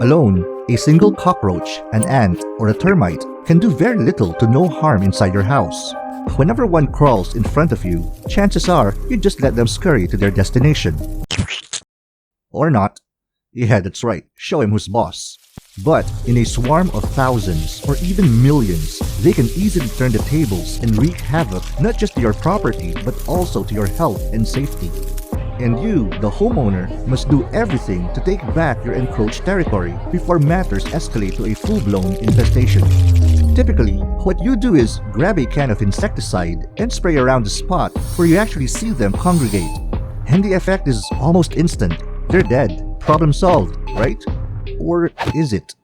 Alone, a single cockroach, an ant, or a termite can do very little to no harm inside your house. Whenever one crawls in front of you, chances are you just let them scurry to their destination. Or not. Yeah, that's right, show him who's boss. But in a swarm of thousands or even millions, they can easily turn the tables and wreak havoc not just to your property but also to your health and safety. And you, the homeowner, must do everything to take back your encroached territory before matters escalate to a full-blown infestation. Typically, what you do is grab a can of insecticide and spray around the spot where you actually see them congregate. And the effect is almost instant. They're dead. Problem solved, right? Or is it?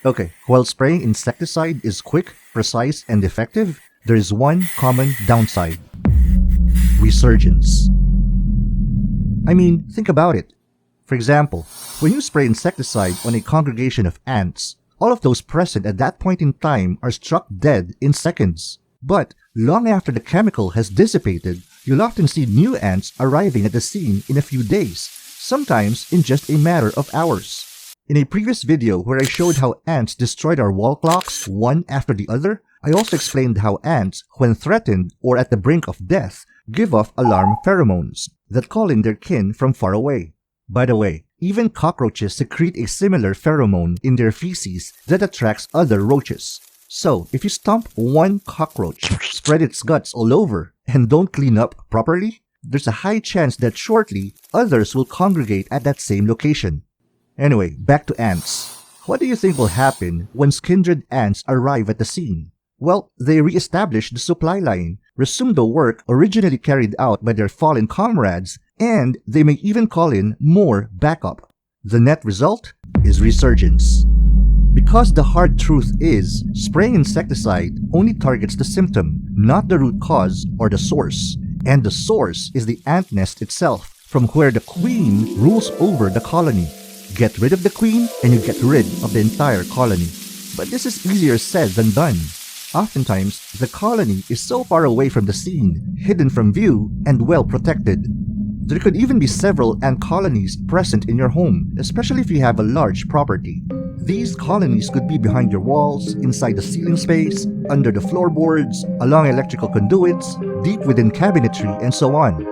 Okay, while spraying insecticide is quick, precise, and effective, there is one common downside. Resurgence. I mean, think about it. For example, when you spray insecticide on a congregation of ants, all of those present at that point in time are struck dead in seconds. But long after the chemical has dissipated, you'll often see new ants arriving at the scene in a few days, sometimes in just a matter of hours. In a previous video where I showed how ants destroyed our wall clocks one after the other, I also explained how ants, when threatened or at the brink of death, give off alarm pheromones that call in their kin from far away. By the way, even cockroaches secrete a similar pheromone in their feces that attracts other roaches. So, if you stomp one cockroach, spread its guts all over, and don't clean up properly, there's a high chance that shortly, others will congregate at that same location. Anyway, back to ants. What do you think will happen once kindred ants arrive at the scene? Well, they re-establish the supply line, resume the work originally carried out by their fallen comrades, and they may even call in more backup. The net result is resurgence. Because the hard truth is, spraying insecticide only targets the symptom, not the root cause or the source. And the source is the ant nest itself, from where the queen rules over the colony. Get rid of the queen and you get rid of the entire colony. But this is easier said than done. Oftentimes, the colony is so far away from the scene, hidden from view, and well protected. There could even be several ant colonies present in your home, especially if you have a large property. These colonies could be behind your walls, inside the ceiling space, under the floorboards, along electrical conduits, deep within cabinetry, and so on.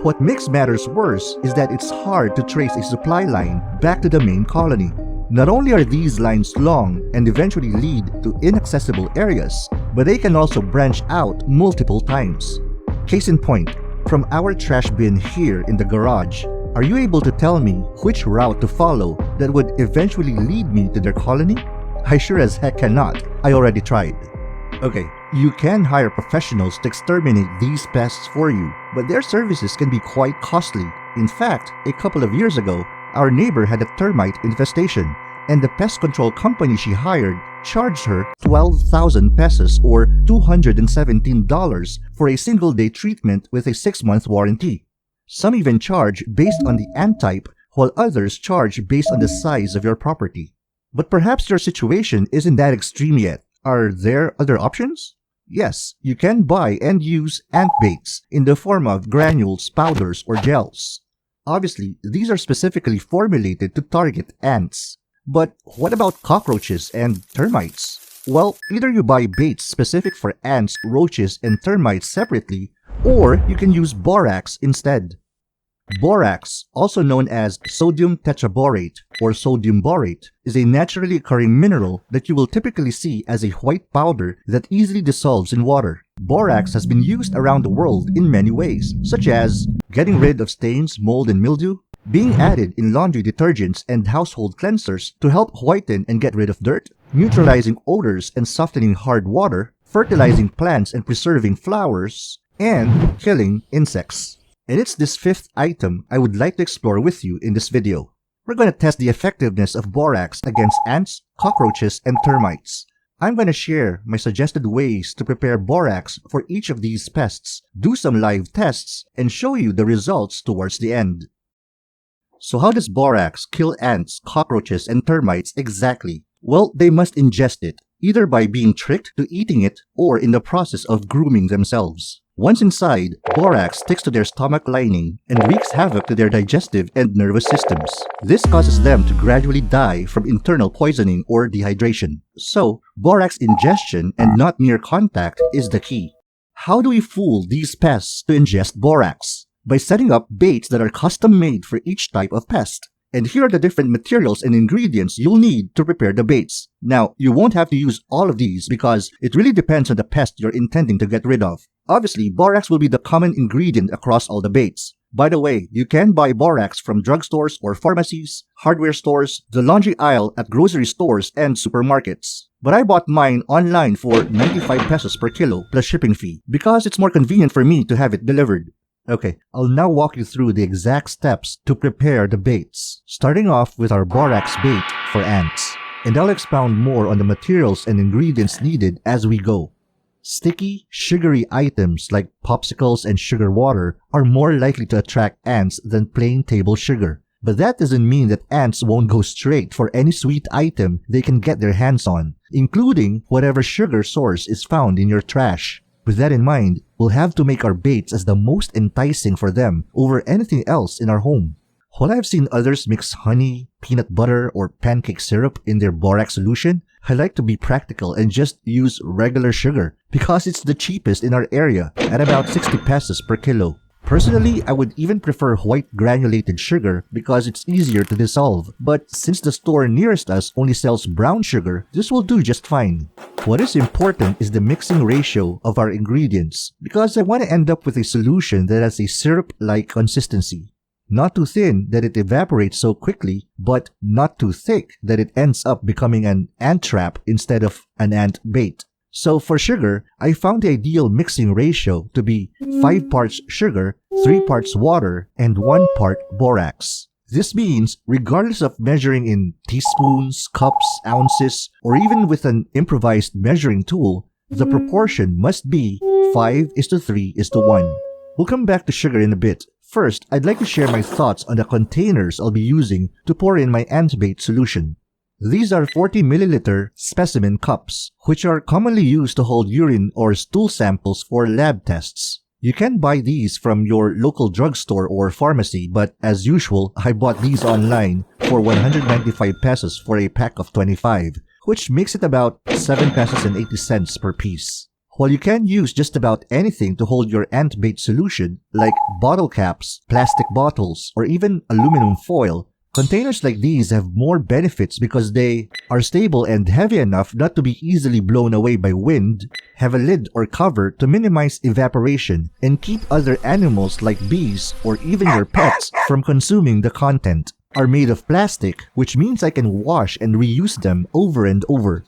What makes matters worse is that it's hard to trace a supply line back to the main colony. Not only are these lines long and eventually lead to inaccessible areas, but they can also branch out multiple times. Case in point, from our trash bin here in the garage, are you able to tell me which route to follow that would eventually lead me to their colony? I sure as heck cannot. I already tried. Okay, you can hire professionals to exterminate these pests for you, but their services can be quite costly. In fact, a couple of years ago, our neighbor had a termite infestation, and the pest control company she hired charged her 12,000 pesos or $217 for a single-day treatment with a 6-month warranty. Some even charge based on the ant type, while others charge based on the size of your property. But perhaps your situation isn't that extreme yet. Are there other options? Yes, you can buy and use ant baits in the form of granules, powders, or gels. Obviously, these are specifically formulated to target ants. But what about cockroaches and termites? Well, either you buy baits specific for ants, roaches, and termites separately, or you can use borax instead. Borax, also known as sodium tetraborate or sodium borate, is a naturally occurring mineral that you will typically see as a white powder that easily dissolves in water. Borax has been used around the world in many ways, such as getting rid of stains, mold, and mildew, being added in laundry detergents and household cleansers to help whiten and get rid of dirt, neutralizing odors and softening hard water, fertilizing plants and preserving flowers, and killing insects. And it's this fifth item I would like to explore with you in this video. We're going to test the effectiveness of borax against ants, cockroaches, and termites. I'm going to share my suggested ways to prepare borax for each of these pests, do some live tests, and show you the results towards the end. So how does borax kill ants, cockroaches, and termites exactly? Well, they must ingest it, either by being tricked to eating it or in the process of grooming themselves. Once inside, borax sticks to their stomach lining and wreaks havoc to their digestive and nervous systems. This causes them to gradually die from internal poisoning or dehydration. So, borax ingestion and not mere contact is the key. How do we fool these pests to ingest borax? By setting up baits that are custom-made for each type of pest. And here are the different materials and ingredients you'll need to prepare the baits. Now, you won't have to use all of these because it really depends on the pest you're intending to get rid of. Obviously, borax will be the common ingredient across all the baits. By the way, you can buy borax from drugstores or pharmacies, hardware stores, the laundry aisle at grocery stores and supermarkets. But I bought mine online for 95 pesos per kilo plus shipping fee because it's more convenient for me to have it delivered. Okay, I'll now walk you through the exact steps to prepare the baits, starting off with our borax bait for ants. And I'll expound more on the materials and ingredients needed as we go. Sticky, sugary items like popsicles and sugar water are more likely to attract ants than plain table sugar. But that doesn't mean that ants won't go straight for any sweet item they can get their hands on, including whatever sugar source is found in your trash. With that in mind, we'll have to make our baits as the most enticing for them over anything else in our home. While I've seen others mix honey, peanut butter, or pancake syrup in their borax solution, I like to be practical and just use regular sugar because it's the cheapest in our area at about 60 pesos per kilo. Personally, I would even prefer white granulated sugar because it's easier to dissolve, but since the store nearest us only sells brown sugar, this will do just fine. What is important is the mixing ratio of our ingredients because I want to end up with a solution that has a syrup-like consistency. Not too thin that it evaporates so quickly, but not too thick that it ends up becoming an ant trap instead of an ant bait. So for sugar, I found the ideal mixing ratio to be 5 parts sugar, 3 parts water, and 1 part borax. This means, regardless of measuring in teaspoons, cups, ounces, or even with an improvised measuring tool, the proportion must be 5:3:1. We'll come back to sugar in a bit. First, I'd like to share my thoughts on the containers I'll be using to pour in my ant bait solution. These are 40 milliliter specimen cups, which are commonly used to hold urine or stool samples for lab tests. You can buy these from your local drugstore or pharmacy, but as usual, I bought these online for 195 pesos for a pack of 25, which makes it about 7 pesos and 80 cents per piece. While you can use just about anything to hold your ant bait solution, like bottle caps, plastic bottles, or even aluminum foil, containers like these have more benefits because they are stable and heavy enough not to be easily blown away by wind, have a lid or cover to minimize evaporation, and keep other animals like bees or even your pets from consuming the content, are made of plastic, which means I can wash and reuse them over and over,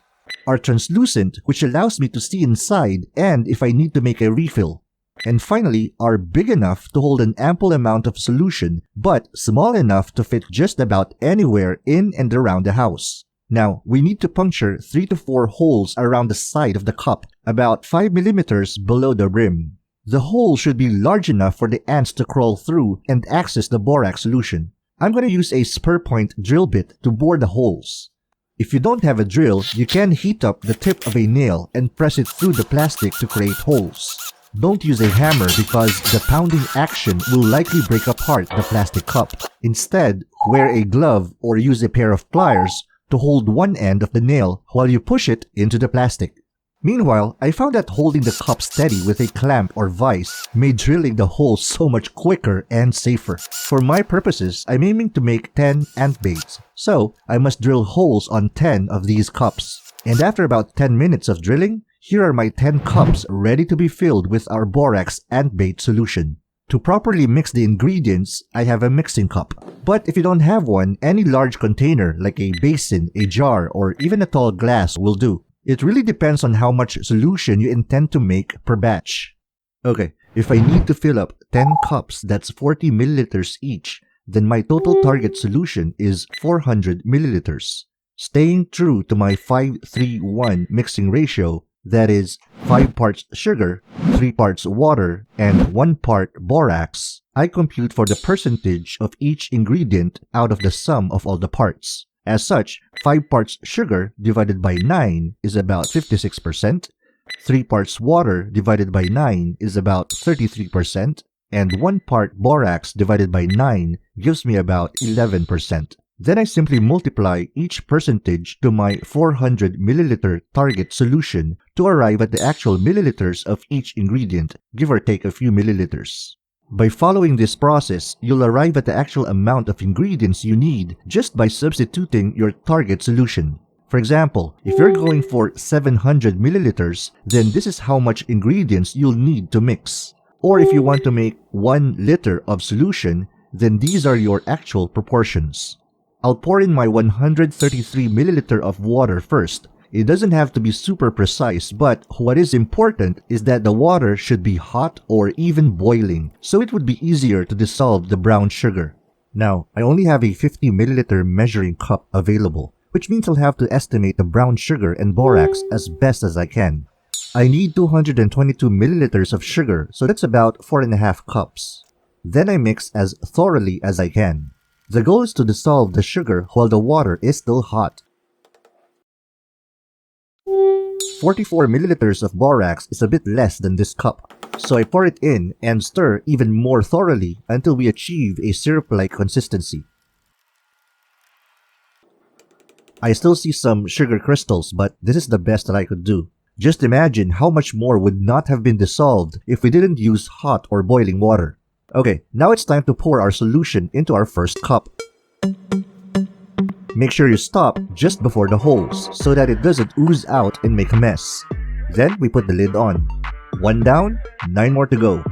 are translucent, which allows me to see inside and if I need to make a refill, and finally are big enough to hold an ample amount of solution but small enough to fit just about anywhere in and around the house. Now, we need to puncture 3 to 4 holes around the side of the cup, about 5 millimeters below the rim. The hole should be large enough for the ants to crawl through and access the borax solution. I'm going to use a spur point drill bit to bore the holes. If you don't have a drill, you can heat up the tip of a nail and press it through the plastic to create holes. Don't use a hammer because the pounding action will likely break apart the plastic cup. Instead, wear a glove or use a pair of pliers to hold one end of the nail while you push it into the plastic. Meanwhile, I found that holding the cup steady with a clamp or vise made drilling the holes so much quicker and safer. For my purposes, I'm aiming to make 10 ant baits, so I must drill holes on 10 of these cups. And after about 10 minutes of drilling, here are my 10 cups ready to be filled with our borax ant bait solution. To properly mix the ingredients, I have a mixing cup. But if you don't have one, any large container like a basin, a jar, or even a tall glass will do. It really depends on how much solution you intend to make per batch. Okay, if I need to fill up 10 cups that's 40 milliliters each, then my total target solution is 400 milliliters. Staying true to my 5:3:1 mixing ratio, that is 5 parts sugar, 3 parts water, and 1 part borax, I compute for the percentage of each ingredient out of the sum of all the parts. As such, 5 parts sugar divided by 9 is about 56%, 3 parts water divided by 9 is about 33%, and 1 part borax divided by 9 gives me about 11%. Then I simply multiply each percentage to my 400 milliliter target solution to arrive at the actual milliliters of each ingredient, give or take a few milliliters. By following this process, you'll arrive at the actual amount of ingredients you need just by substituting your target solution. For example, if you're going for 700 milliliters, then this is how much ingredients you'll need to mix. Or if you want to make 1 liter of solution, then these are your actual proportions. I'll pour in my 133 milliliter of water first. It doesn't have to be super precise, but what is important is that the water should be hot or even boiling, so it would be easier to dissolve the brown sugar. Now, I only have a 50 milliliter measuring cup available, which means I'll have to estimate the brown sugar and borax as best as I can. I need 222 milliliters of sugar, so that's about 4.5 cups. Then I mix as thoroughly as I can. The goal is to dissolve the sugar while the water is still hot. 44 milliliters of borax is a bit less than this cup, so I pour it in and stir even more thoroughly until we achieve a syrup-like consistency. I still see some sugar crystals, but this is the best that I could do. Just imagine how much more would not have been dissolved if we didn't use hot or boiling water. Okay, now it's time to pour our solution into our first cup. Make sure you stop just before the holes so that it doesn't ooze out and make a mess. Then we put the lid on. 1 down, 9 more to go.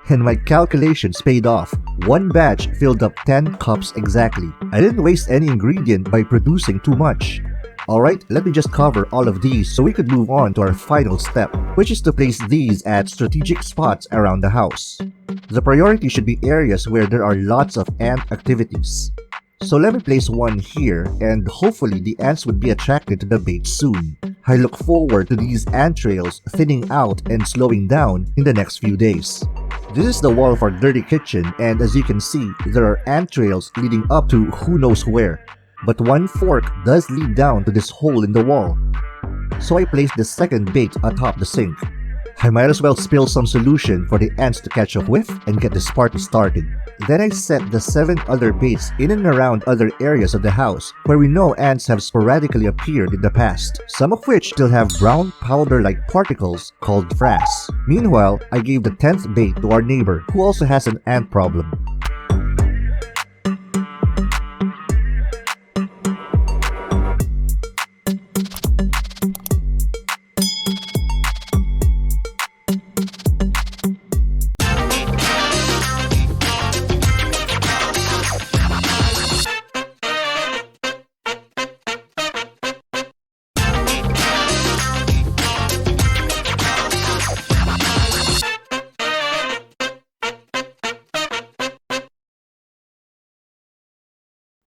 And my calculations paid off. 1 batch filled up 10 cups exactly. I didn't waste any ingredient by producing too much. Alright, let me just cover all of these so we could move on to our final step, which is to place these at strategic spots around the house. The priority should be areas where there are lots of ant activities. So let me place one here, and hopefully the ants would be attracted to the bait soon. I look forward to these ant trails thinning out and slowing down in the next few days. This is the wall of our dirty kitchen, and as you can see, there are ant trails leading up to who knows where. But one fork does lead down to this hole in the wall. So I placed the second bait atop the sink. I might as well spill some solution for the ants to catch a whiff and get this party started. Then I set the 7 other baits in and around other areas of the house where we know ants have sporadically appeared in the past, some of which still have brown powder-like particles called frass. Meanwhile, I gave the 10th bait to our neighbor who also has an ant problem.